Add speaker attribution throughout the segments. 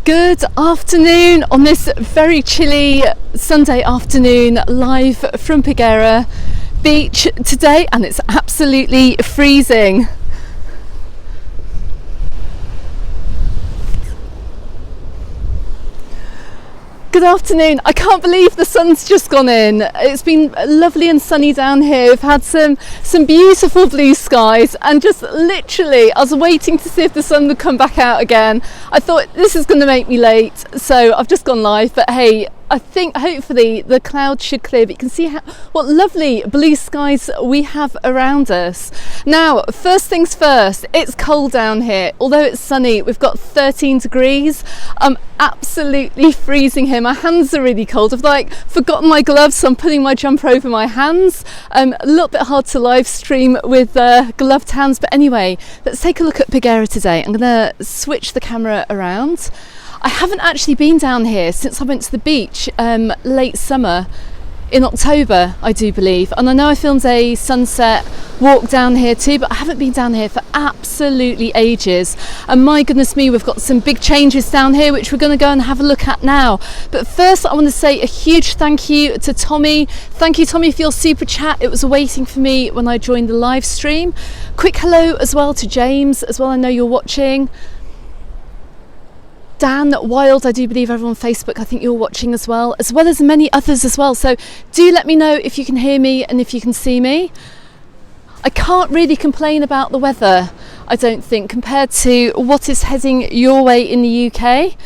Speaker 1: Good afternoon on this very chilly Sunday afternoon, live from Peguera beach today, and it's absolutely freezing. Good afternoon. I can't believe the sun's just gone in. It's been lovely and sunny down here. We've had some beautiful blue skies, and just literally I was waiting to see if the sun would come back out again. I thought this is going to make me late, so I've just gone live, but hey, I think hopefully the clouds should clear, but you can see what lovely blue skies we have around us. Now, first things first, it's cold down here. Although it's sunny, we've got 13 degrees. I'm absolutely freezing here. My hands are really cold. I've forgotten my gloves, so I'm putting my jumper over my hands. A little bit hard to live stream with gloved hands, but anyway, let's take a look at Peguera today. I'm going to switch the camera around. I haven't actually been down here since I went to the beach late summer in October, I do believe, and I know I filmed a sunset walk down here too, but I haven't been down here for absolutely ages, and my goodness me, we've got some big changes down here which we're going to go and have a look at now. But first I want to say a huge thank you to Tommy. Thank you, Tommy, for your super chat. It was waiting for me when I joined the live stream. Quick hello as well to James as well, I know you're watching. Dan Wild, I do believe everyone on Facebook, I think you're watching as well as many others as well. So do let me know if you can hear me and if you can see me. I can't really complain about the weather, I don't think, compared to what is heading your way in the UK.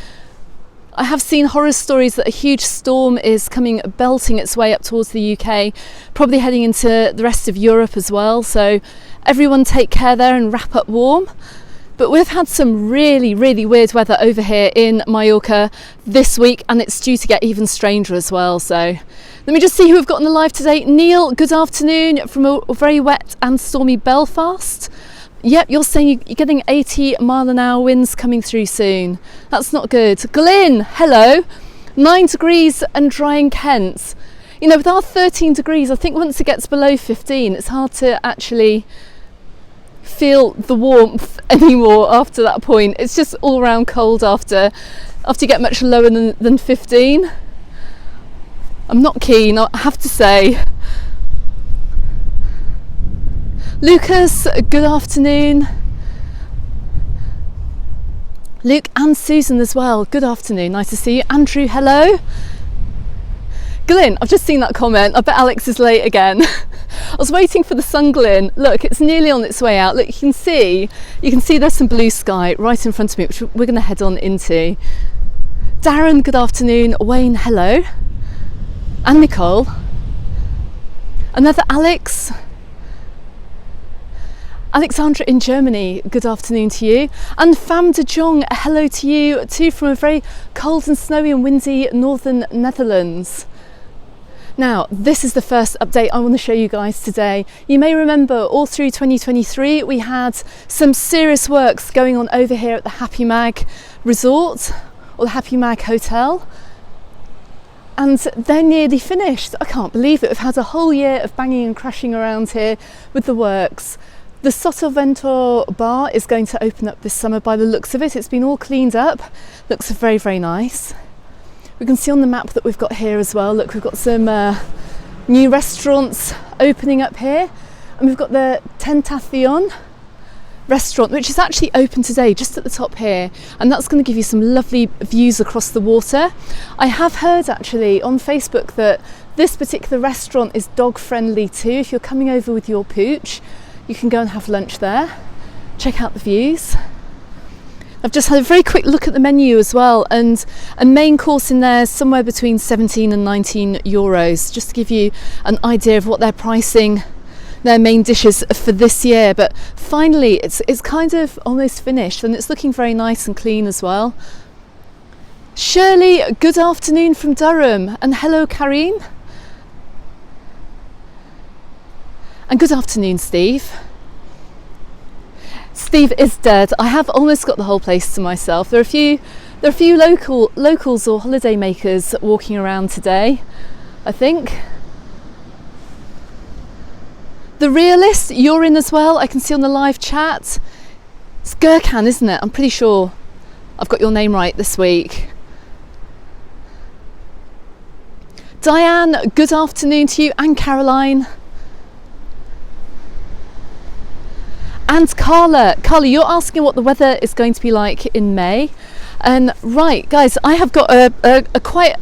Speaker 1: I have seen horror stories that a huge storm is coming belting its way up towards the UK, probably heading into the rest of Europe as well. So everyone take care there and wrap up warm. But we've had some really weird weather over here in Mallorca this week, and it's due to get even stranger as well. So let me just see who we've got on the live today. Neil, good afternoon from a very wet and stormy Belfast. Yep, you're saying you're getting 80-mile-an-hour winds coming through soon. That's not good. Glyn, hello. 9 degrees and dry in Kent. You know, with our 13 degrees, I think once it gets below 15, it's hard to actually feel the warmth anymore after that point. It's just all around cold after you get much lower than 15. I'm not keen, I have to say. Lucas, good afternoon. Luke and Susan as well, good afternoon, nice to see you. Andrew, hello. Glyn, I've just seen that comment. I bet Alex is late again. I was waiting for the sun, Glyn. Look, it's nearly on its way out. Look, you can see there's some blue sky right in front of me, which we're going to head on into. Darren, good afternoon. Wayne, hello. And Nicole. Another Alex. Alexandra in Germany, good afternoon to you. And Pham de Jong, hello to you too, from a very cold and snowy and windy northern Netherlands. Now, this is the first update I want to show you guys today. You may remember all through 2023 we had some serious works going on over here at the Happy Mag Resort, or the Happy Mag Hotel, and they're nearly finished. I can't believe it. We've had a whole year of banging and crashing around here with the works. The Sotavento bar is going to open up this summer by the looks of it. It's been all cleaned up, looks very nice. We can see on the map that we've got here as well. Look, we've got some new restaurants opening up here, and we've got the Tentacion restaurant, which is actually open today just at the top here, and that's going to give you some lovely views across the water. I have heard actually on Facebook that this particular restaurant is dog friendly too. If you're coming over with your pooch, you can go and have lunch there, check out the views. I've just had a very quick look at the menu as well, and a main course in there is somewhere between 17 and 19 euros, just to give you an idea of what they're pricing their main dishes for this year. But finally it's kind of almost finished, and it's looking very nice and clean as well. Shirley, good afternoon from Durham, and hello Karine. And good afternoon Steve. Steve is dead. I have almost got the whole place to myself. There are a few locals or holiday makers walking around today, I think. The Realist, you're in as well. I can see on the live chat. It's Gurkhan, isn't it? I'm pretty sure. I've got your name right this week. Diane, good afternoon to you, and Caroline. And Carla, you're asking what the weather is going to be like in May. Right, guys, I have got a quite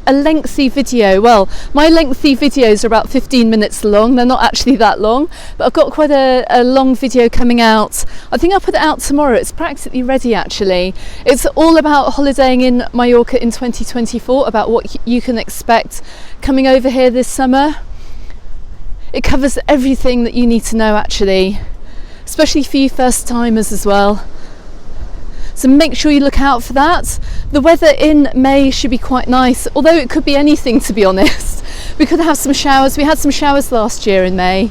Speaker 1: a lengthy video. Well, my lengthy videos are about 15 minutes long. They're not actually that long, but I've got quite a long video coming out. I think I'll put it out tomorrow. It's practically ready, actually. It's all about holidaying in Mallorca in 2024, about what you can expect coming over here this summer. It covers everything that you need to know, actually, especially for you first timers as well. So make sure you look out for that. The weather in May should be quite nice, although it could be anything, to be honest. We could have some showers. We had some showers last year in May.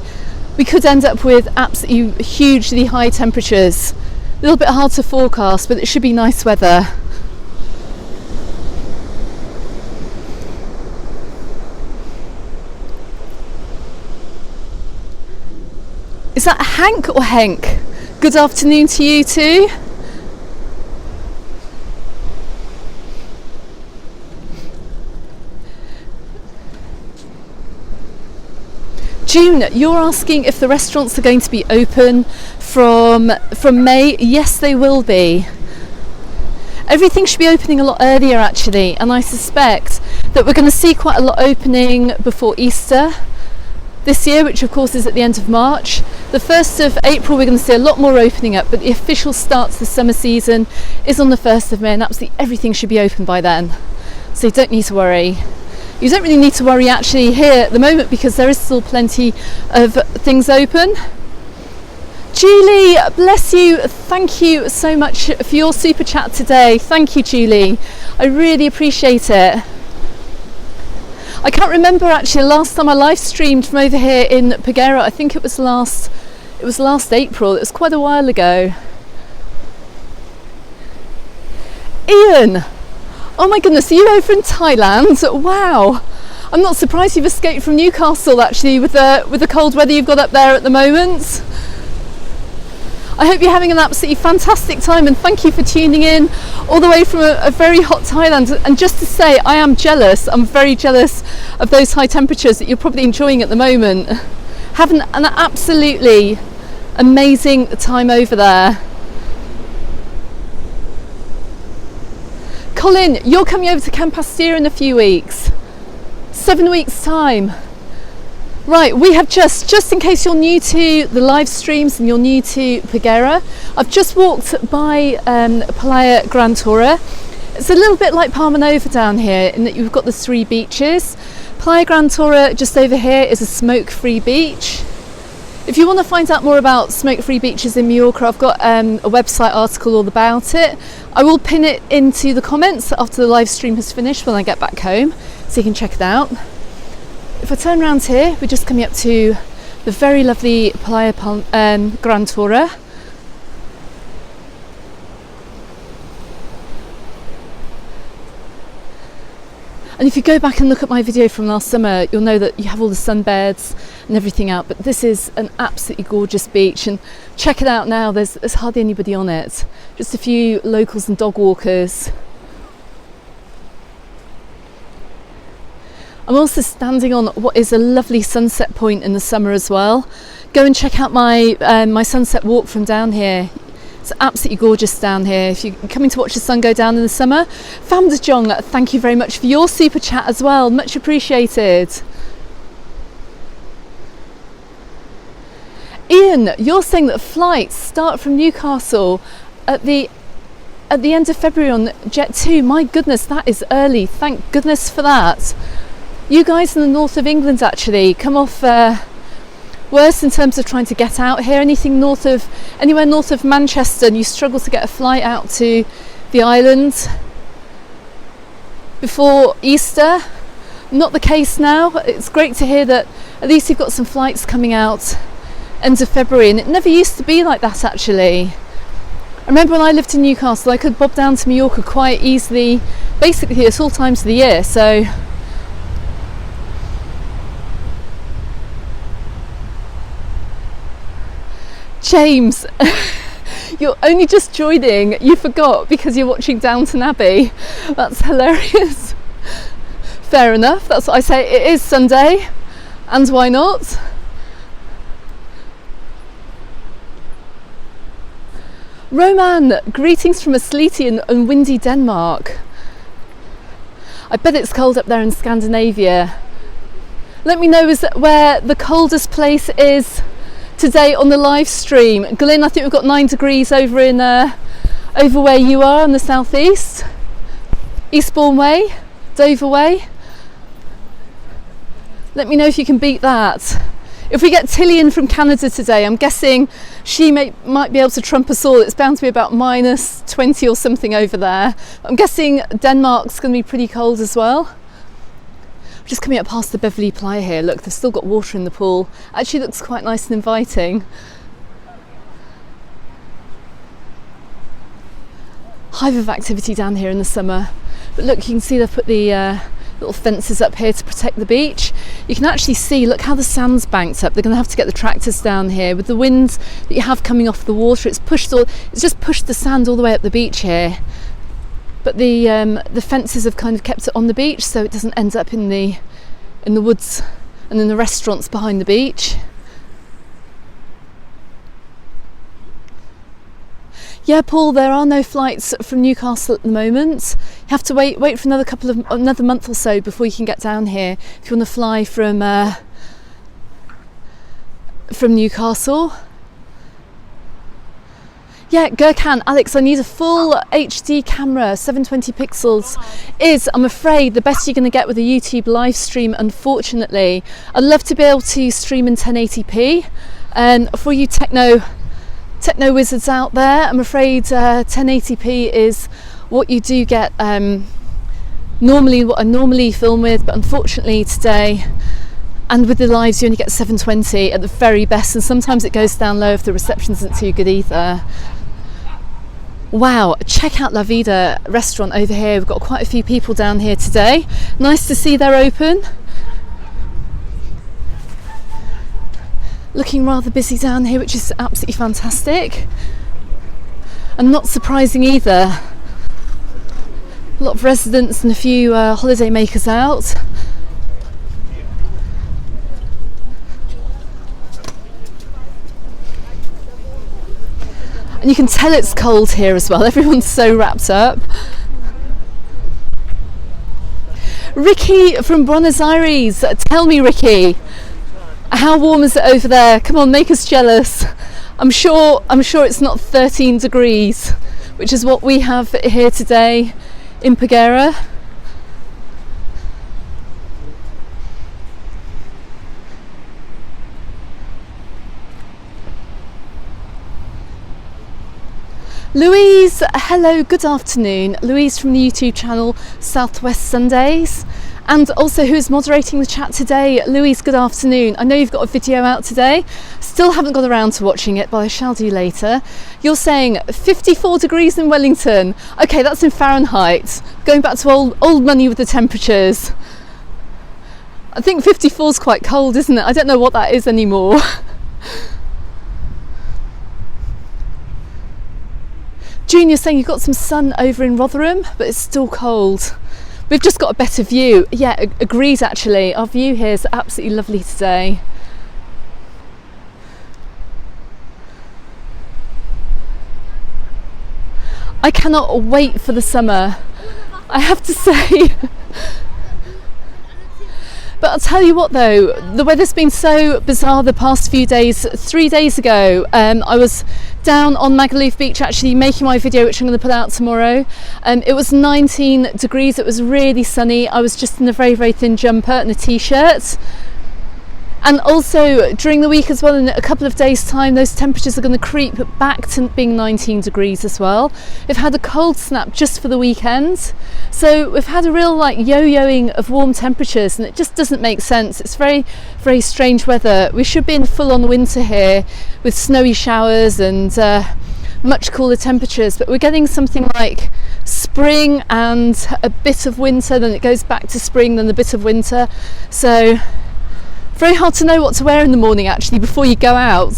Speaker 1: We could end up with absolutely hugely high temperatures. A little bit hard to forecast, but it should be nice weather. Is that Hank or Henk? Good afternoon to you too. June, you're asking if the restaurants are going to be open from May. Yes, they will be. Everything should be opening a lot earlier, actually, and I suspect that we're going to see quite a lot opening before Easter this year, which of course is at the end of March. The 1st of April we're going to see a lot more opening up, but the official start to the summer season is on the 1st of May, and absolutely everything should be open by then. So you don't need to worry. You don't really need to worry actually here at the moment, because there is still plenty of things open. Julie, bless you. Thank you so much for your super chat today. Thank you, Julie. I really appreciate it. I can't remember actually last time I live streamed from over here in Paguera. I think it was last April. It was quite a while ago. Ian, oh my goodness, are you over in Thailand? Wow. I'm not surprised you've escaped from Newcastle actually with the cold weather you've got up there at the moment. I hope you're having an absolutely fantastic time, and thank you for tuning in all the way from a very hot Thailand. And just to say, I am jealous. I'm very jealous of those high temperatures that you're probably enjoying at the moment. Having an absolutely amazing time over there. Colin, you're coming over to Camp Astia in a few weeks. 7 weeks time. Right, we have just in case you're new to the live streams and you're new to Paguera, I've just walked by Playa Tora. It's a little bit like Palma Nova down here in that you've got the 3 beaches. Playa Tora just over here is a smoke-free beach. If you want to find out more about smoke-free beaches in Majorca, I've got a website article all about it. I will pin it into the comments after the live stream has finished when I get back home, so you can check it out. If I turn around here, we're just coming up to the very lovely Playa Tora. And if you go back and look at my video from last summer, you'll know that you have all the sunbeds and everything out, but this is an absolutely gorgeous beach, and check it out now, there's hardly anybody on it, just a few locals and dog walkers. I'm also standing on what is a lovely sunset point in the summer as well. Go and check out my my sunset walk from down here. It's absolutely gorgeous down here if you're coming to watch the sun go down in the summer. Famdajong, thank you very much for your super chat as well, much appreciated. Ian, you're saying that flights start from Newcastle at the end of February on Jet 2. My goodness, that is early, thank goodness for that. You guys in the north of England actually come off worse in terms of trying to get out here. Anywhere north of Manchester, and you struggle to get a flight out to the island before Easter. Not the case now. It's great to hear that at least you've got some flights coming out end of February, and it never used to be like that actually. I remember when I lived in Newcastle, I could bob down to Majorca quite easily, basically at all times of the year. So James, you're only just joining, you forgot because you're watching Downton Abbey. That's hilarious. Fair enough, that's what I say. It is Sunday, and why not? Roman, greetings from a sleety and windy Denmark. I bet it's cold up there in Scandinavia. Let me know where the coldest place is today on the live stream. Glyn, I think we've got 9 degrees over in over where you are in the southeast. Eastbourne Way, Dover Way. Let me know if you can beat that. If we get Tillian from Canada today, I'm guessing she might be able to trump us all. It's bound to be about -20 or something over there. I'm guessing Denmark's going to be pretty cold as well. I'm just coming up past the Beverley Playa here. Look, they've still got water in the pool. Actually looks quite nice and inviting. Hive of activity down here in the summer. But look, you can see they've put the little fences up here to protect the beach. You can actually see, look how the sand's banked up. They're going to have to get the tractors down here. With the wind that you have coming off the water, it's just pushed the sand all the way up the beach here. But the fences have kind of kept it on the beach, so it doesn't end up in the woods and in the restaurants behind the beach. Yeah, Paul, there are no flights from Newcastle at the moment. You have to wait for another month or so before you can get down here if you want to fly from Newcastle. Yeah, Gurkhan, Alex, I need a full HD camera, 720 pixels is, I'm afraid, the best you're going to get with a YouTube live stream, unfortunately. I'd love to be able to stream in 1080p, and for you techno wizards out there, I'm afraid 1080p is what you do get normally, what I normally film with, but unfortunately today and with the lives you only get 720 at the very best, and sometimes it goes down low if the reception isn't too good either. Wow, check out La Vida restaurant over here. We've got quite a few people down here today. Nice to see they're open. Looking rather busy down here, which is absolutely fantastic. And not surprising either. A lot of residents and a few holiday makers out. And you can tell it's cold here as well. Everyone's so wrapped up. Ricky from Buenos Aires. Tell me, Ricky, how warm is it over there? Come on, make us jealous. I'm sure it's not 13 degrees, which is what we have here today in Paguera. Louise, hello, good afternoon. Louise from the YouTube channel Southwest Sundays, and also who is moderating the chat today. Louise, good afternoon. I know you've got a video out today. Still haven't got around to watching it, but I shall do later. You're saying 54 degrees in Wellington. Okay, that's in Fahrenheit. Going back to old money with the temperatures. I think 54 is quite cold, isn't it? I don't know what that is anymore. Junior's saying you've got some sun over in Rotherham, but it's still cold. We've just got a better view. Yeah, agreed actually. Our view here is absolutely lovely today. I cannot wait for the summer, I have to say. But I'll tell you what though, the weather's been so bizarre the past few days. 3 days ago, I was down on Magaluf Beach actually making my video, which I'm going to put out tomorrow. It was 19 degrees, it was really sunny. I was just in a very, very thin jumper and a t-shirt. And also during the week as well, in a couple of days time, those temperatures are going to creep back to being 19 degrees as well. We've had a cold snap just for the weekend. So we've had a real like yo-yoing of warm temperatures, and it just doesn't make sense. It's very, very strange weather. We should be in full-on winter here with snowy showers and much cooler temperatures, but we're getting something like spring and a bit of winter, then it goes back to spring, then a bit of winter. So very hard to know what to wear in the morning actually before you go out.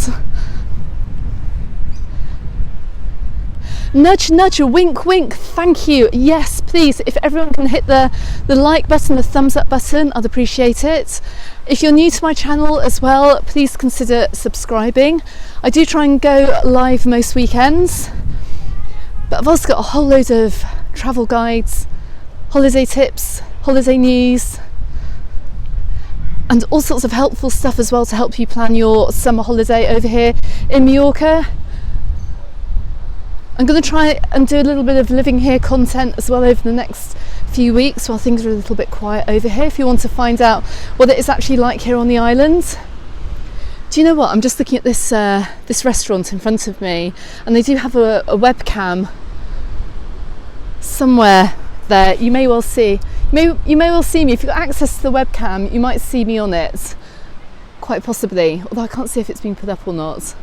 Speaker 1: Nudge, nudge, a wink, wink. Thank you. Yes, please. If everyone can hit the like button, the thumbs up button, I'd appreciate it. If you're new to my channel as well, please consider subscribing. I do try and go live most weekends, but I've also got a whole load of travel guides, holiday tips, holiday news, and all sorts of helpful stuff as well to help you plan your summer holiday over here in Mallorca. I'm going to try and do a little bit of living here content as well over the next few weeks while things are a little bit quiet over here, if you want to find out what it's actually like here on the island. Do you know what? I'm just looking at this this restaurant in front of me, and they do have a webcam somewhere there. You may well see. You may well see me. If you've got access to the webcam, you might see me on it. Quite possibly. Although I can't see if it's been put up or not.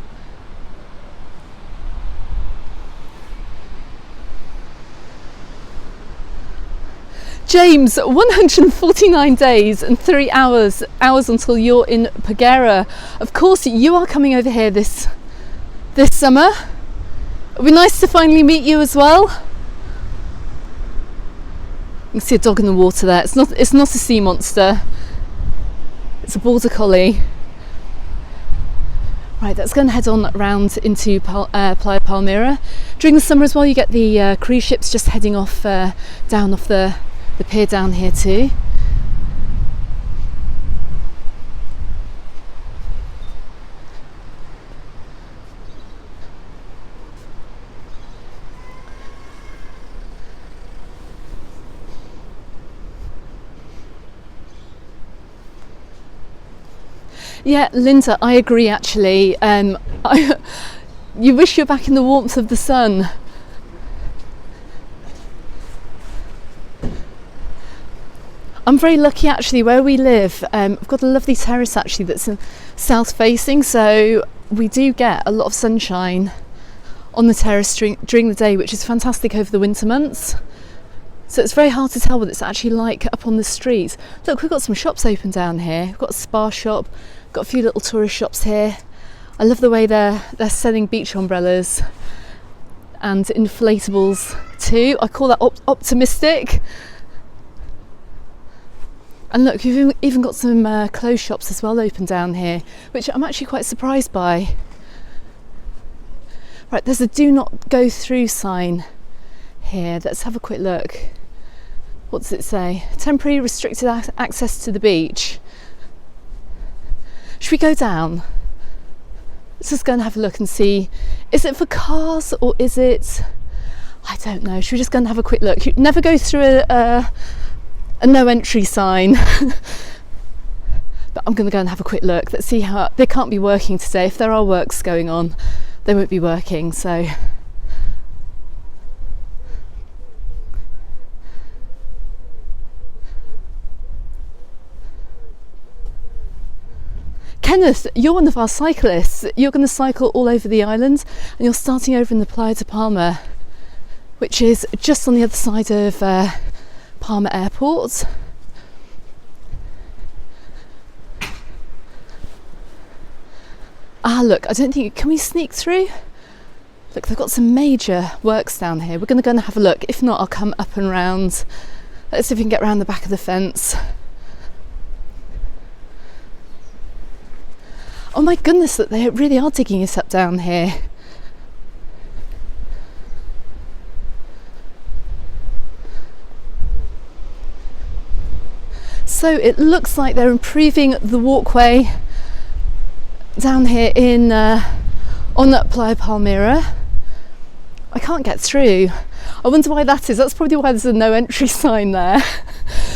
Speaker 1: James, 149 days and 3 hours until you're in Paguera. Of course, you are coming over here this summer. It'll be nice to finally meet you as well. You can see a dog in the water there. It's not a sea monster. It's a border collie. Right, let's go and head on round into Playa Palmira. During the summer as well, you get the cruise ships just heading off down off the pier down here too. Yeah, Linda, I agree actually. You wish you're back in the warmth of the sun. I'm very lucky actually where we live. I've got a lovely terrace actually that's south facing, so we do get a lot of sunshine on the terrace during the day, which is fantastic over the winter months. So it's very hard to tell what it's actually like up on the street. Look, we've got some shops open down here. We've got a spa shop, got a few little tourist shops here. I love the way they're selling beach umbrellas and inflatables too. I call that optimistic. And look, you've even got some clothes shops as well open down here, which I'm actually quite surprised by. Right, there's a do not go through sign here. Let's have a quick look. What does it say? Temporary restricted access to the beach. Should we go down? Let's just go and have a look and see. Is it for cars or is it... I don't know. Should we just go and have a quick look? You never go through a no entry sign. But I'm going to go and have a quick look. Let's see how... They can't be working today. If there are works going on, they won't be working, so... Kenneth, you're one of our cyclists. You're going to cycle all over the island, and you're starting over in the Playa de Palma, which is just on the other side of Palma Airport. Ah, look, I don't think... Can we sneak through? Look, they've got some major works down here. We're going to go and have a look. If not, I'll come up and round. Let's see if we can get around the back of the fence. Oh my goodness, that they really are digging it up down here. So it looks like they're improving the walkway down here in on that Playa Palmira. I can't get through. I wonder why that is. That's probably why there's a no entry sign there.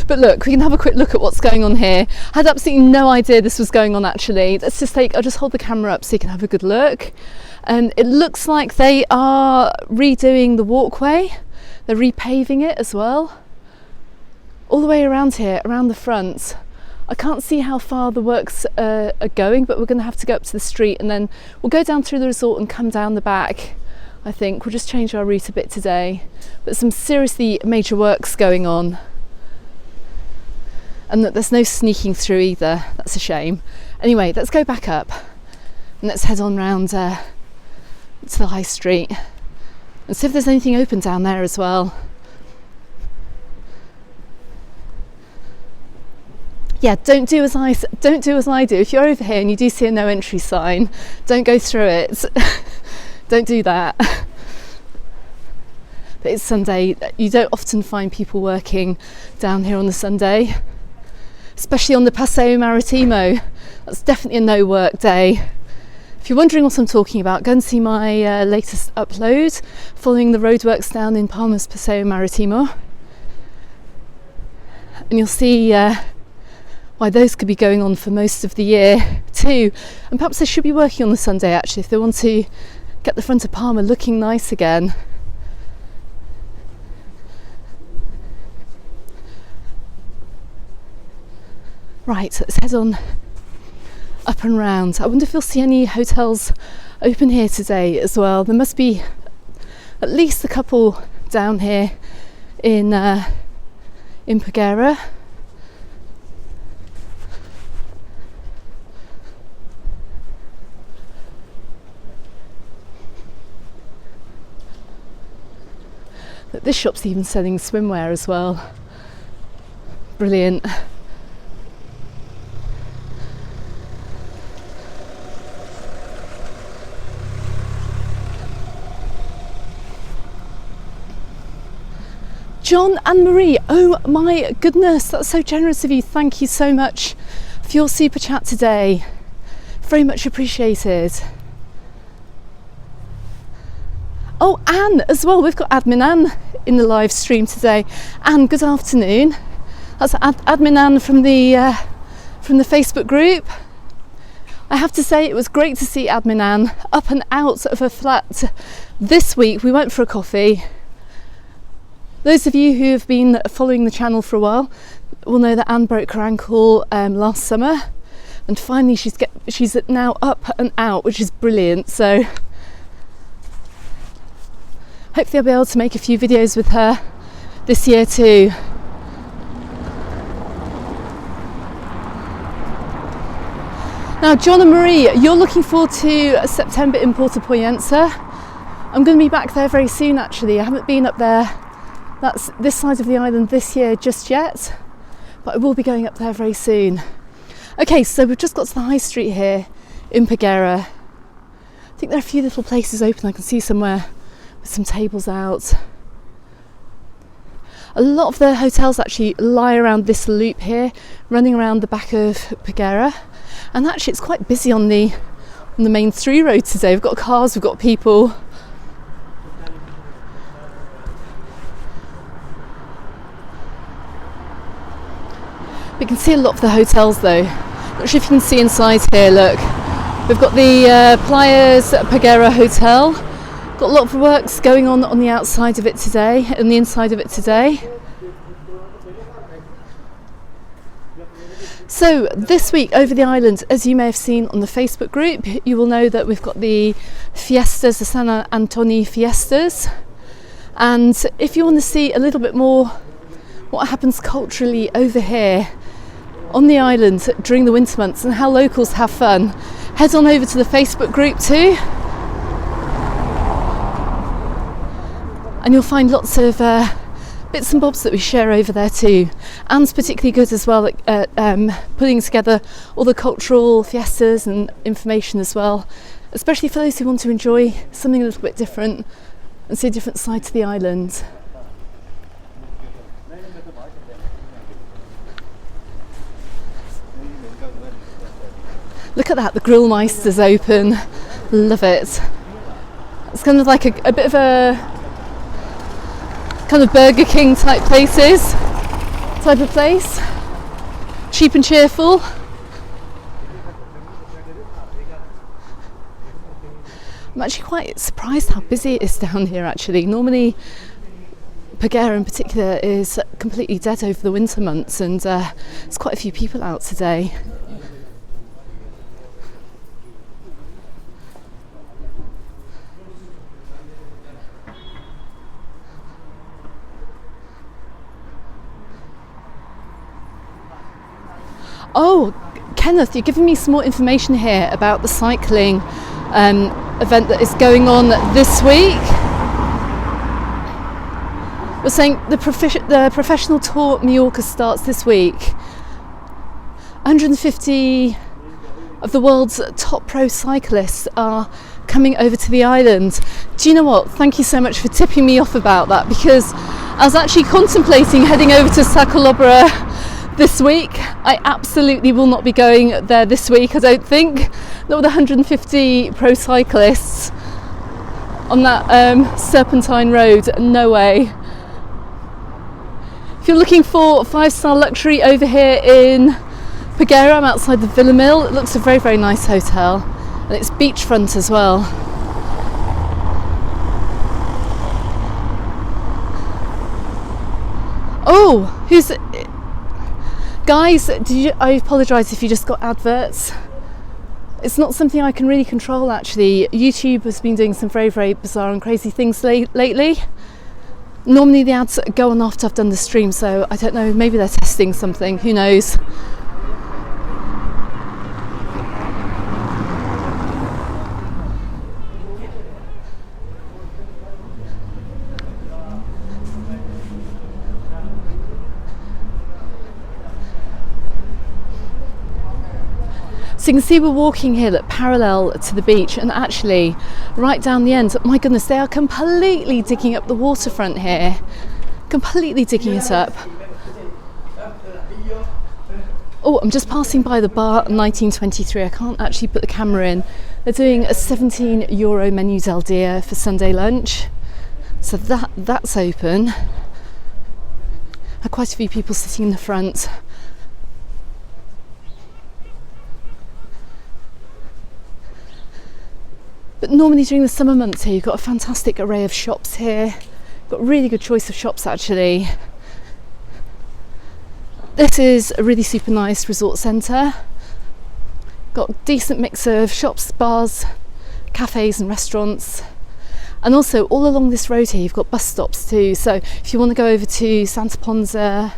Speaker 1: But look, we can have a quick look at what's going on here. I had absolutely no idea this was going on actually. Let's just I'll just hold the camera up so you can have a good look. And it looks like they are redoing the walkway. They're repaving it as well. All the way around here, around the front. I can't see how far the works are going, but we're going to have to go up to the street and then we'll go down through the resort and come down the back. I think we'll just change our route a bit today. But some seriously major works going on. And that there's no sneaking through either. That's a shame. Anyway, let's go back up and let's head on round to the high street. and see if there's anything open down there as well. Yeah, don't do as I do. If you're over here and you do see a no entry sign, don't go through it. Don't do that. But it's Sunday. You don't often find people working down here on the Sunday, especially on the Paseo Maritimo. That's definitely a no work day. If you're wondering what I'm talking about, go and see my latest upload following the roadworks down in Palma's Paseo Maritimo, and you'll see why those could be going on for most of the year too. And perhaps they should be working on the Sunday actually if they want to get the front of Palma looking nice again. Right, so let's head on up and round. I wonder if you'll see any hotels open here today as well. There must be at least a couple down here in Paguera. But this shop's even selling swimwear as well. Brilliant. John and Marie, oh my goodness, that's so generous of you. Thank you so much for your super chat today. Very much appreciated. Oh, Anne as well. We've got Admin Anne in the live stream today. Anne, good afternoon. That's Admin Anne from the Facebook group. I have to say it was great to see Admin Anne up and out of her flat this week. We went for a coffee. Those of you who have been following the channel for a while will know that Anne broke her ankle last summer, and finally she's now up and out, which is brilliant. So hopefully I'll be able to make a few videos with her this year too. Now, John and Marie, you're looking forward to September in Porto Poyensa. I'm going to be back there very soon actually. I haven't been up there, that's this side of the island this year just yet, but I will be going up there very soon. Okay, so we've just got to the high street here in Paguera. I think there are a few little places open. I can see somewhere with some tables out. A lot of the hotels actually lie around this loop here, running around the back of Paguera. And actually it's quite busy on the main through road today. We've got cars, we've got people. We can see a lot of the hotels though. Not sure if you can see inside here, look. We've got the Playa's Paguera Hotel. Got a lot of works going on the outside of it today and the inside of it today. So this week over the island, as you may have seen on the Facebook group, you will know that we've got the fiestas, the San Antoni fiestas. And if you want to see a little bit more what happens culturally over here on the island during the winter months and how locals have fun, head on over to the Facebook group too. And you'll find lots of bits and bobs that we share over there too. Anne's particularly good as well at putting together all the cultural fiestas and information as well, especially for those who want to enjoy something a little bit different and see a different side to the island. Look at that, the Grillmeister's open. Love it. It's kind of like a bit of a kind of Burger King type of place. Cheap and cheerful. I'm actually quite surprised how busy it is down here actually. Normally Paguera in particular is completely dead over the winter months, and there's quite a few people out today. Oh, Kenneth, you're giving me some more information here about the cycling event that is going on this week. We're saying the professional tour Mallorca starts this week. 150 of the world's top pro cyclists are coming over to the island. Do you know what? Thank you so much for tipping me off about that, because I was actually contemplating heading over to Sacolobra this week. I absolutely will not be going there this week, I don't think. Not with 150 pro cyclists on that serpentine road, no way. If you're looking for 5-star luxury over here in Paguera, I'm outside the Villa Mill. It looks a very, very nice hotel, and it's beachfront as well. Oh, who's... Guys, I apologise if you just got adverts. It's not something I can really control, actually. YouTube has been doing some very, very bizarre and crazy things lately. Normally the ads go on after I've done the stream, so I don't know, maybe they're testing something, who knows. So you can see we're walking here, look, parallel to the beach, and actually right down the end, my goodness, they are completely digging up the waterfront here. Completely digging it up. Oh, I'm just passing by the bar 1923. I can't actually put the camera in. They're doing a €17 menu del dia for Sunday lunch. So that's open. Had quite a few people sitting in the front. But normally during the summer months here, you've got a fantastic array of shops here. Got a really good choice of shops, actually. This is a really super nice resort centre. Got a decent mix of shops, bars, cafes and restaurants. And also all along this road here, you've got bus stops too. So if you want to go over to Santa Ponsa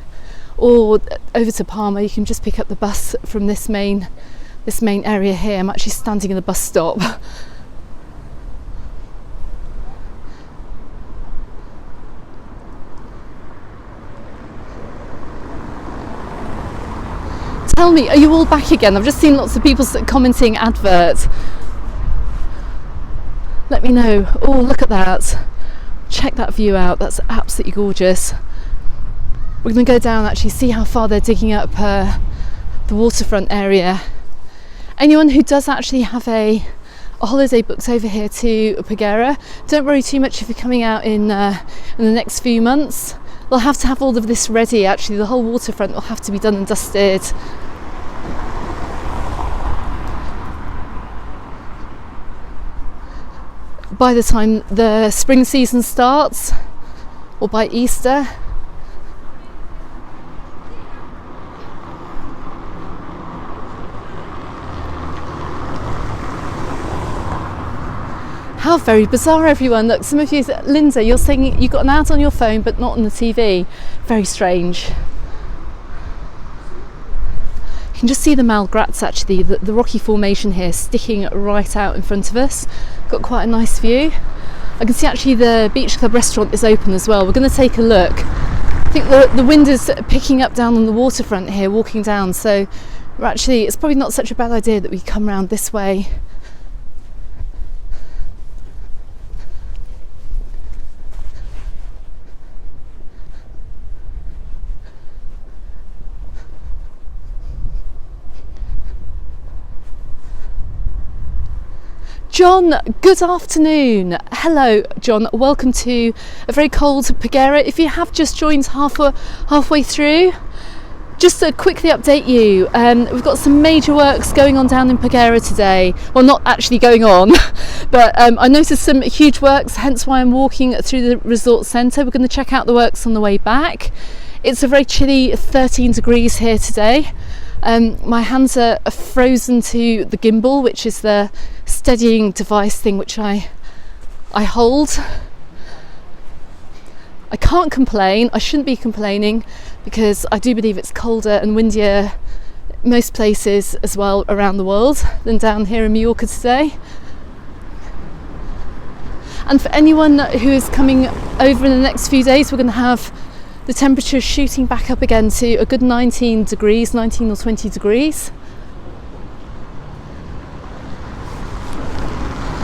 Speaker 1: or over to Palma, you can just pick up the bus from this main area here. I'm actually standing in the bus stop. Tell me, are you all back again? I've just seen lots of people commenting advert. Let me know. Oh, look at that. Check that view out. That's absolutely gorgeous. We're going to go down, actually see how far they're digging up the waterfront area. Anyone who does actually have a holiday booked over here to Paguera, don't worry too much if you're coming out in the next few months. They'll have to have all of this ready. Actually, the whole waterfront will have to be done and dusted. By the time the spring season starts, or by Easter. How very bizarre, everyone. Look, some of you, Linda, you're saying you've got an ad on your phone but not on the TV. Very strange. You can just see the Malgrats, actually, the rocky formation here sticking right out in front of us. Got quite a nice view. I can see actually the Beach Club restaurant is open as well. We're going to take a look. I think the wind is picking up down on the waterfront here, walking down, so it's probably not such a bad idea that we come round this way. John, good afternoon. Hello, John. Welcome to a very cold Paguera. If you have just joined halfway through, just to quickly update you, we've got some major works going on down in Paguera today. Well, not actually going on, but I noticed some huge works, hence why I'm walking through the resort centre. We're going to check out the works on the way back. It's a very chilly 13 degrees here today. My hands are frozen to the gimbal, which is the steadying device thing which I hold. I can't complain. I shouldn't be complaining because I do believe it's colder and windier most places as well around the world than down here in Mallorca today. And for anyone who is coming over in the next few days, we're going to have the temperature shooting back up again to a good 19 degrees, 19 or 20 degrees.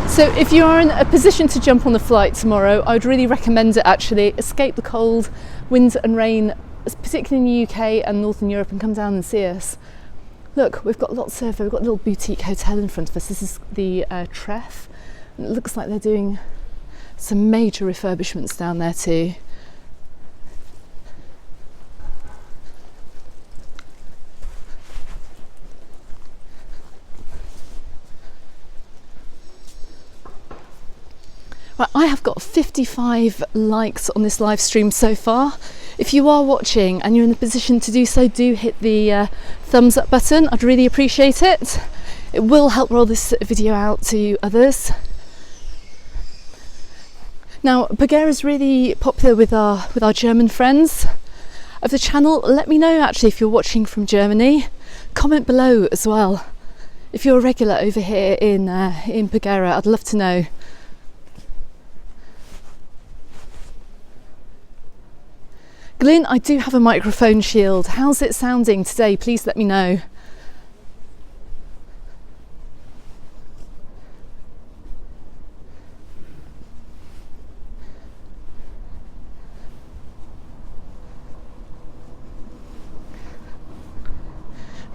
Speaker 1: So if you are in a position to jump on the flight tomorrow, I would really recommend it actually. Escape the cold, wind and rain, particularly in the UK and Northern Europe, and come down and see us. Look, we've got a little boutique hotel in front of us. This is the Treff. It looks like they're doing some major refurbishments down there too. Right, I have got 55 likes on this live stream so far. If you are watching and you're in a position to do so, do hit the thumbs up button. I'd really appreciate it. It will help roll this video out to others. Now, Paguera is really popular with our German friends of the channel. Let me know actually if you're watching from Germany. Comment below as well. If you're a regular over here in Paguera, I'd love to know. Glyn, I do have a microphone shield. How's it sounding today? Please let me know.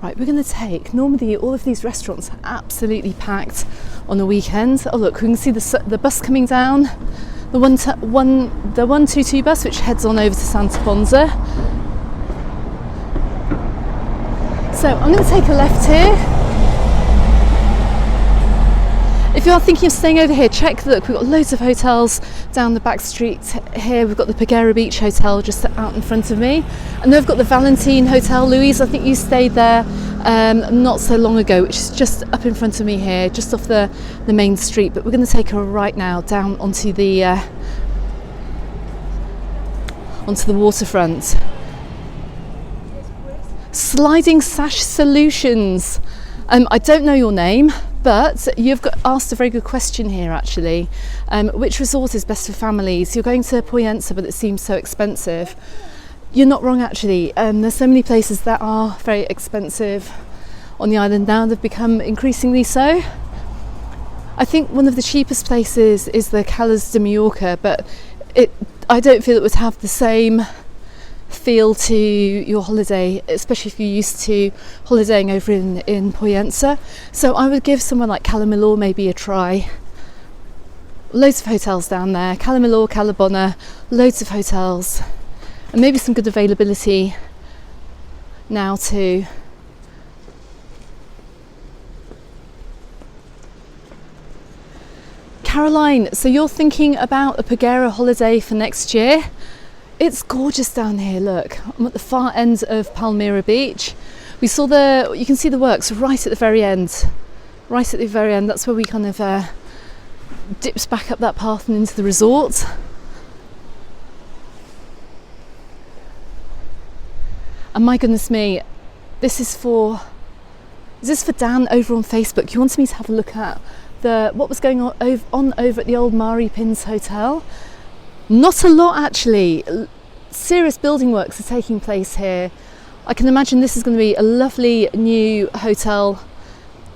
Speaker 1: Right, we're going to take, normally all of these restaurants are absolutely packed on the weekend. Oh look, we can see the bus coming down. The 122 bus, which heads on over to Santa Ponsa. So I'm going to take a left here. If you are thinking of staying over here, check, look, we've got loads of hotels down the back street here. We've got the Paguera Beach Hotel just out in front of me. And then we've got the Valentine Hotel. Louise, I think you stayed there not so long ago, which is just up in front of me here, just off the main street. But we're going to take her right now down onto the waterfront. Sliding Sash Solutions. I don't know your name, but you've asked a very good question here actually. Which resort is best for families? You're going to Poyensa, but it seems so expensive. You're not wrong actually. There's so many places that are very expensive on the island now. They've become increasingly so. I think one of the cheapest places is the Calas de Mallorca, but I don't feel it would have the same feel to your holiday, especially if you're used to holidaying over in Poyensa. So I would give someone like Cala Milor maybe a try. Loads of hotels down there. Cala Milor, Calabona, loads of hotels. And maybe some good availability now too. Caroline, so you're thinking about a Paguera holiday for next year? It's gorgeous down here, look. I'm at the far end of Palmira Beach. You can see the works right at the very end. Right at the very end, that's where we kind of dips back up that path and into the resort. And my goodness me, is this for Dan over on Facebook? You wanted me to have a look at what was going on over at the old Mari Pins Hotel. Not a lot actually. Serious building works are taking place here. I can imagine this is going to be a lovely new hotel.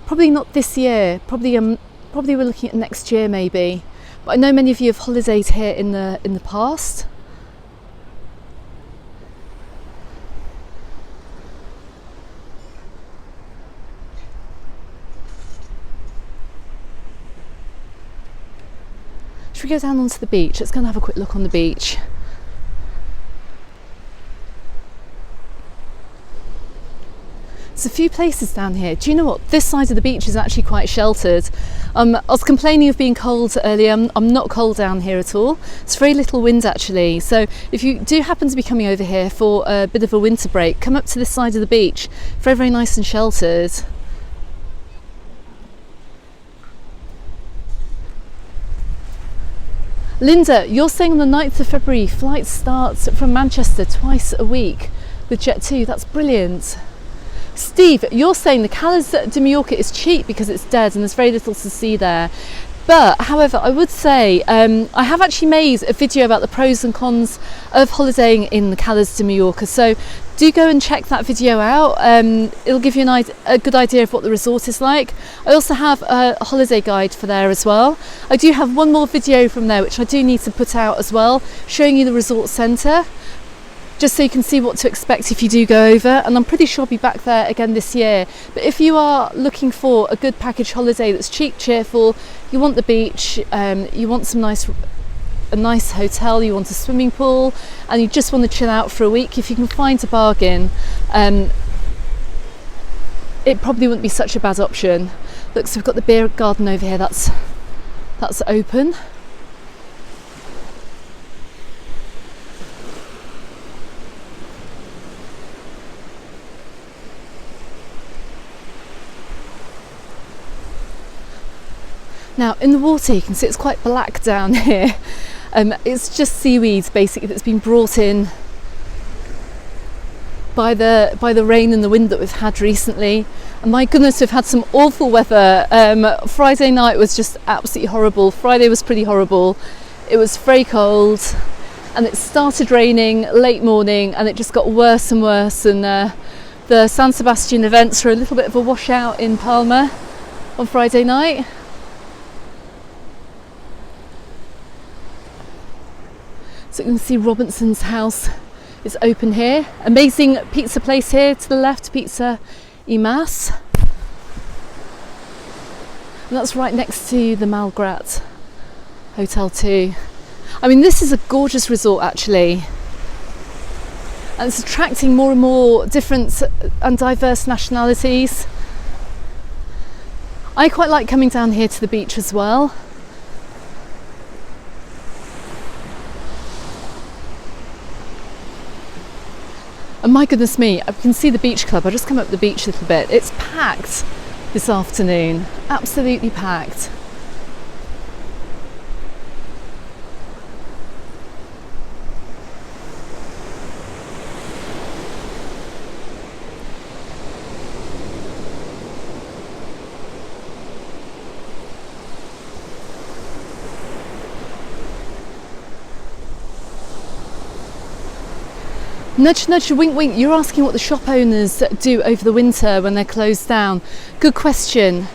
Speaker 1: Probably not this year. Probably we're looking at next year maybe. But I know many of you have holidayed here in the past. Should we go down onto the beach? Let's go and have a quick look on the beach. There's a few places down here. Do you know what? This side of the beach is actually quite sheltered. I was complaining of being cold earlier. I'm not cold down here at all. It's very little wind actually. So if you do happen to be coming over here for a bit of a winter break, come up to this side of the beach. Very, very nice and sheltered. Linda, you're saying on the 9th of February, flights start from Manchester twice a week with Jet2. That's brilliant. Steve, you're saying the Calas de Mallorca is cheap because it's dead and there's very little to see there. But however, I would say I have actually made a video about the pros and cons of holidaying in the Cales de Mallorca, so do go and check that video out. It'll give you a good idea of what the resort is like. I also have a holiday guide for there as well. I do have one more video from there which I do need to put out as well, showing you the resort centre, just so you can see what to expect if you do go over, and I'm pretty sure I'll be back there again this year. But if you are looking for a good package holiday that's cheap, cheerful, you want the beach, you want a nice hotel, you want a swimming pool, and you just want to chill out for a week, if you can find a bargain, it probably wouldn't be such a bad option. Look, so we've got the beer garden over here, that's open. Now in the water you can see it's quite black down here. It's just seaweed basically that's been brought in by the rain and the wind that we've had recently. And my goodness, we've had some awful weather. Friday night was just absolutely horrible. Friday was pretty horrible. It was very cold and it started raining late morning and it just got worse and worse, and the San Sebastian events were a little bit of a washout in Palma on Friday night. So you can see Robinson's house is open here. Amazing pizza place here to the left, Pizza y Mas. And that's right next to the Malgrat Hotel too. I mean, this is a gorgeous resort actually. And it's attracting more and more different and diverse nationalities. I quite like coming down here to the beach as well. And my goodness me, I can see the beach club. I just come up the beach a little bit. It's packed this afternoon, absolutely packed. Nudge, nudge, wink, wink. You're asking what the shop owners do over the winter when they're closed down. Good question.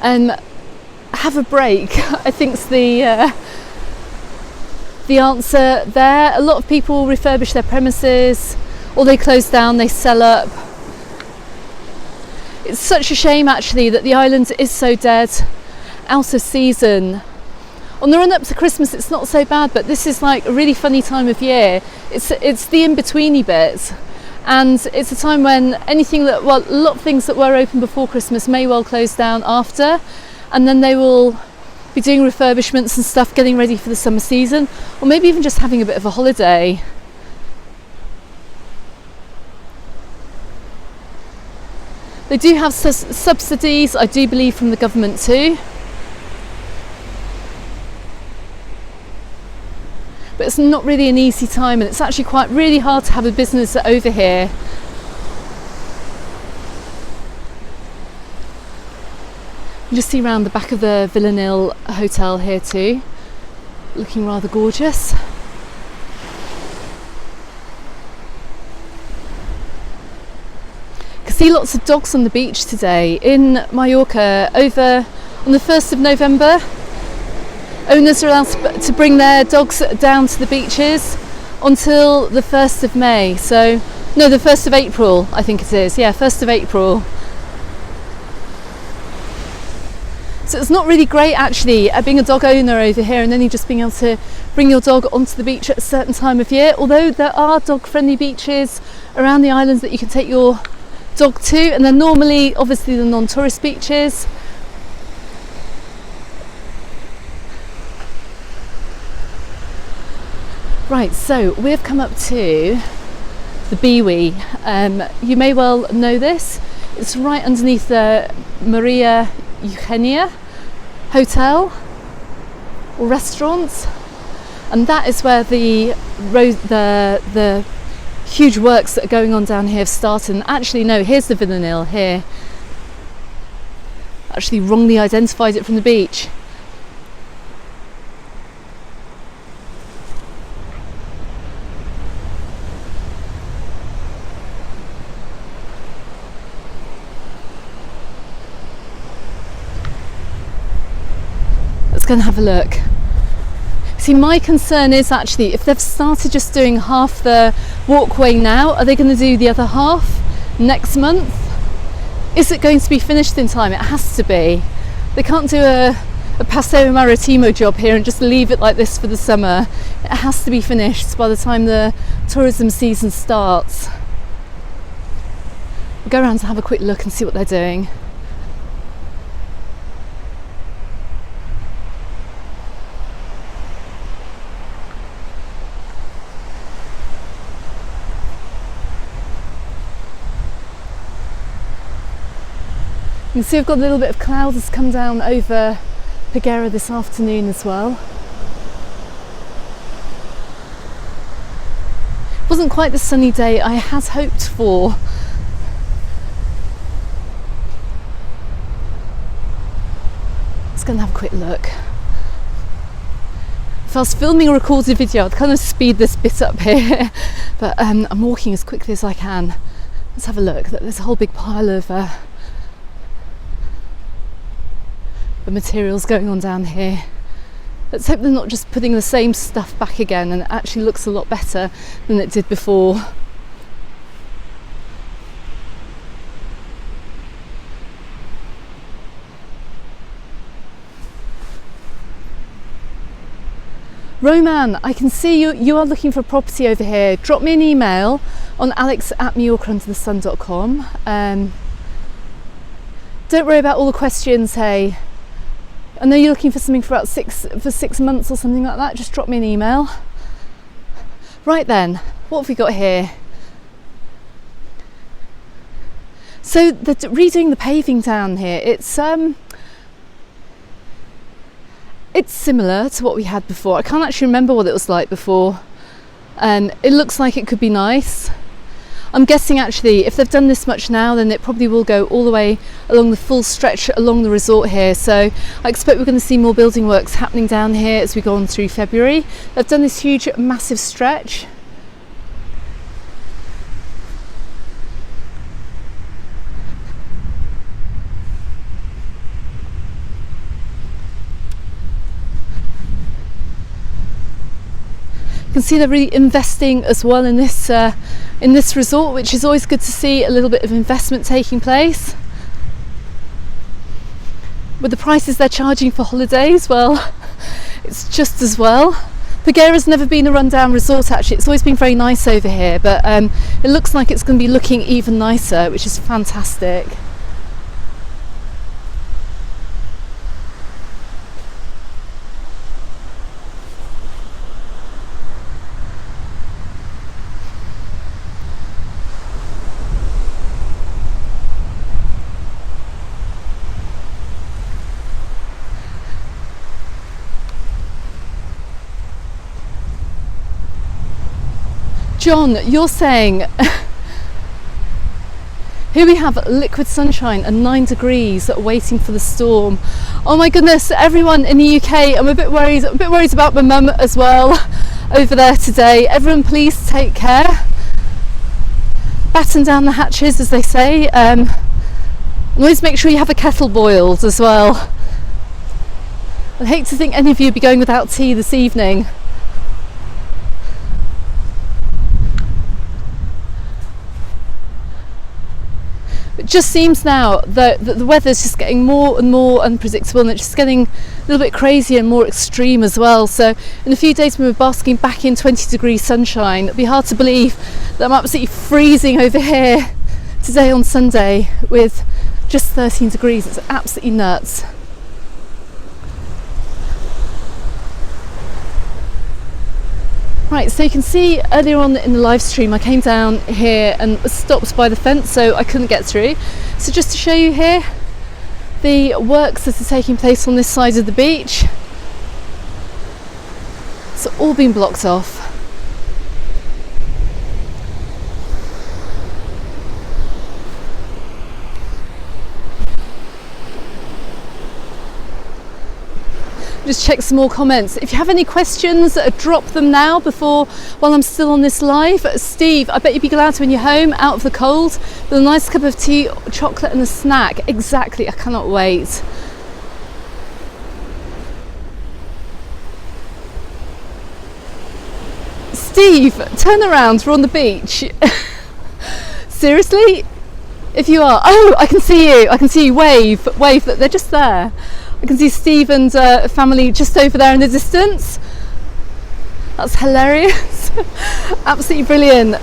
Speaker 1: Have a break, I think's the answer there. A lot of people refurbish their premises, or they close down, they sell up. It's such a shame actually that the island is so dead, out of season. On the run up to Christmas it's not so bad, but this is like a really funny time of year. It's the in-betweeny bit, and it's a time when anything that, well, a lot of things that were open before Christmas may well close down after, and then they will be doing refurbishments and stuff, getting ready for the summer season, or maybe even just having a bit of a holiday. They do have subsidies, I do believe, from the government too. But it's not really an easy time, and it's actually quite really hard to have a business over here. You just see around the back of the Villanil Hotel here too, looking rather gorgeous. You can see lots of dogs on the beach today in Mallorca. Over on the 1st of November, owners are allowed to bring their dogs down to the beaches until the 1st of May. So, no, the 1st of April, I think it is. Yeah, 1st of April. So it's not really great actually being a dog owner over here and only just being able to bring your dog onto the beach at a certain time of year. Although there are dog-friendly beaches around the islands that you can take your dog to, and they're normally obviously the non-tourist beaches. Right, so we've come up to the Biwi. You may well know this. It's right underneath the Maria Eugenia Hotel or restaurant, and that is where the huge works that are going on down here have started. And actually, no, here's the Villanil here. Actually, wrongly identified it from the beach. Let's go and have a look. See, my concern is actually if they've started just doing half the walkway now, are they going to do the other half next month? Is it going to be finished in time? It has to be. They can't do a Paseo Maritimo job here and just leave it like this for the summer. It has to be finished by the time the tourism season starts. We'll go around to have a quick look and see what they're doing. You can see I've got a little bit of cloud that's come down over Paguera this afternoon as well. It wasn't quite the sunny day I had hoped for. Let's go and have a quick look. If I was filming a recorded video, I'd kind of speed this bit up here, but I'm walking as quickly as I can. Let's have a look. There's a whole big pile of the materials going on down here. Let's hope they're not just putting the same stuff back again and it actually looks a lot better than it did before. Roman, I can see you are looking for a property over here. Drop me an email on alex@majorcaunderthesun.com. Don't worry about all the questions, hey. I know you're looking for something for about 6 months or something like that. Just drop me an email. Right then, what have we got here? So they're redoing the paving down here. It's similar to what we had before. I can't actually remember what it was like before. It looks like it could be nice. I'm guessing actually if they've done this much now, then it probably will go all the way along the full stretch along the resort here. So I expect we're going to see more building works happening down here as we go on through February. They've done this huge massive stretch. You can see they're really investing as well in this resort, which is always good to see a little bit of investment taking place. With the prices they're charging for holidays, well, it's just as well. Paguera's never been a rundown resort actually, it's always been very nice over here, but it looks like it's going to be looking even nicer, which is fantastic. John, you're saying here we have liquid sunshine and 9 degrees waiting for the storm. Oh my goodness, everyone in the UK, I'm a bit worried about my mum as well over there today. Everyone please take care. Batten down the hatches, as they say. Always make sure you have a kettle boiled as well. I'd hate to think any of you would be going without tea this evening. It just seems now that the weather's just getting more and more unpredictable, and it's just getting a little bit crazier and more extreme as well. So in a few days when we're basking back in 20-degree sunshine, it'll be hard to believe that I'm absolutely freezing over here today on Sunday with just 13 degrees. It's absolutely nuts. Right, so you can see earlier on in the live stream I came down here and was stopped by the fence, so I couldn't get through. So just to show you here the works that are taking place on this side of the beach. It's all been blocked off. Just check some more comments. If you have any questions, drop them now while I'm still on this live. Steve, I bet you'd be glad when you're home, out of the cold, with a nice cup of tea, chocolate and a snack. Exactly, I cannot wait. Steve, turn around, we're on the beach. Seriously? If you are, oh, I can see you, wave, they're just there. I can see Steve and family just over there in the distance. That's hilarious. Absolutely brilliant.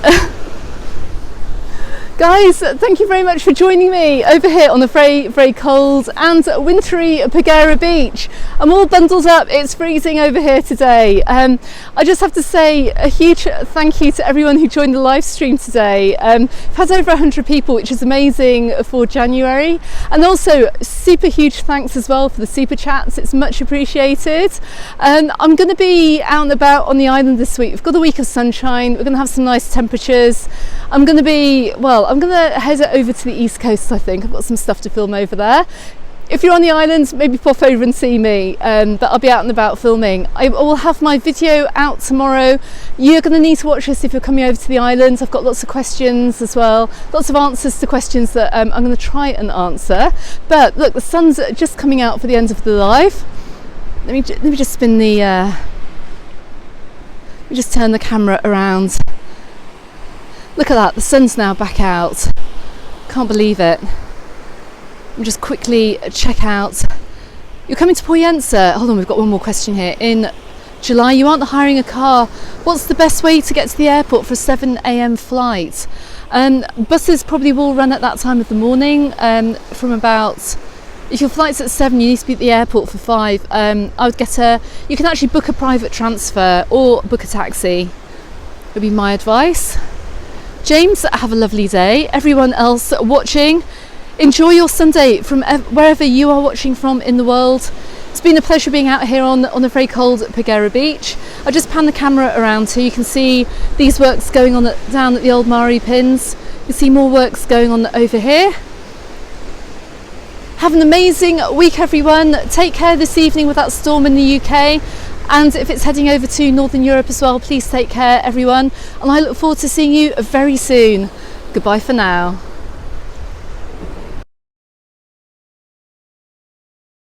Speaker 1: Guys, thank you very much for joining me over here on the very, very cold and wintry Peguera beach. I'm all bundled up, it's freezing over here today. I just have to say a huge thank you to everyone who joined the live stream today. We've had over 100 people, which is amazing for January. And also super huge thanks as well for the super chats, it's much appreciated. I'm going to be out and about on the island this week. We've got a week of sunshine, we're going to have some nice temperatures. I'm going to head over to the east coast, I think. I've got some stuff to film over there. If you're on the island, maybe pop over and see me, but I'll be out and about filming. I will have my video out tomorrow. You're going to need to watch this if you're coming over to the island. I've got lots of questions as well, lots of answers to questions that I'm going to try and answer. But look, the sun's just coming out for the end of the live. Let me just spin the... let me just turn the camera around. Look at that, the sun's now back out. Can't believe it. I'll just quickly check out. You're coming to Poyensa. Hold on, we've got one more question here. In July, you aren't hiring a car. What's the best way to get to the airport for a 7 a.m. flight? Buses probably will run at that time of the morning. From about, if your flight's at 7, you need to be at the airport for 5. I would get you can actually book a private transfer or book a taxi. Would be my advice. James, have a lovely day. Everyone else watching, enjoy your Sunday from wherever you are watching from in the world. It's been a pleasure being out here on the very cold Peguera beach. I just pan the camera around so you can see these works going on down at the old Maori pins. You can see more works going on over here. Have an amazing week, everyone. Take care this evening with that storm in the UK. And if it's heading over to Northern Europe as well, please take care, everyone. And I look forward to seeing you very soon. Goodbye for now.